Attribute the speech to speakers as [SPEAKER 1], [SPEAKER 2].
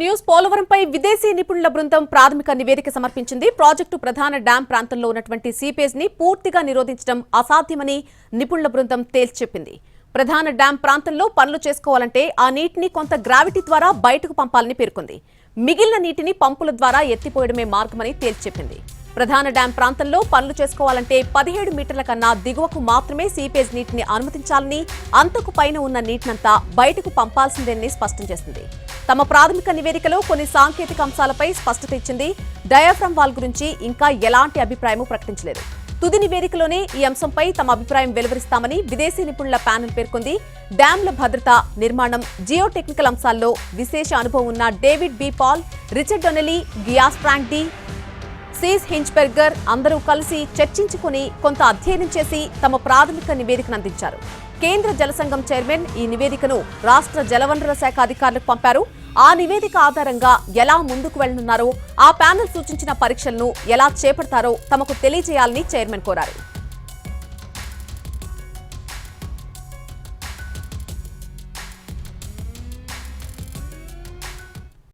[SPEAKER 1] News పోలవరంపై విదేశీ నిపుణుల బృందం ప్రాథమిక నివేదిక సమర్పించింది. ప్రాజెక్టు ప్రధాన డ్యాం ప్రాంతంలో ఉన్నటువంటి సీపేజ్ ని పూర్తిగా నిరోధించడం అసాధ్యమని నిపుణుల బృందం తేల్చెప్పింది. ప్రధాన డ్యాం ప్రాంతంలో పనులు చేసుకోవాలంటే ఆ నీటిని కొంత గ్రావిటీ ద్వారా బయటకు పంపాలని పేర్కొంది. మిగిలిన నీటిని పంపుల ద్వారా ఎత్తిపోయడమే మార్గమని తేల్చెప్పింది. ప్రధాన డ్యాం ప్రాంతంలో పనులు చేసుకోవాలంటే 17 మీటర్ల కన్నా దిగువకు మాత్రమే సీపేజ్ నీటిని అనుమతించాలని, అంతకు పైన ఉన్న నీటినంతా బయటకు పంపాల్సిందేనని స్పష్టం చేసింది. తమ ప్రాథమిక నివేదికలో కొన్ని సాంకేతిక అంశాలపై స్పష్టత ఇచ్చింది. డయాఫ్రమ్ వాల్ గురించి ఇంకా ఎలాంటి అభిప్రాయం ప్రకటించలేదు. తుది నివేదికలోనే ఈ అంశంపై తమ అభిప్రాయం వెలువరిస్తామని విదేశీ నిపుణుల ప్యానెల్ పేర్కొంది. డ్యాంల భద్రత, నిర్మాణం, జియో టెక్నికల్ అంశాల్లో విశేష అనుభవం ఉన్న David B Paul, Richard Donnelly, గియాస్ ఫ్రాంక్ డి, సీస్ హించ్బెర్గర్ అందరూ కలిసి చర్చించుకుని కొంత అధ్యయనం చేసి తమ ప్రాథమిక నివేదికను అందించారు. కేంద్ర జలసంఘం చైర్మన్ ఈ నివేదికను రాష్ట్ర జలవనరుల శాఖ అధికారులకు పంపారు. ఆ నివేదిక ఆధారంగా ఎలా ముందుకు వెళ్లనున్నారో, ఆ ప్యానెల్ సూచించిన పరీక్షలను ఎలా చేపడతారో తమకు తెలియజేయాలని చైర్మన్ కోరారు.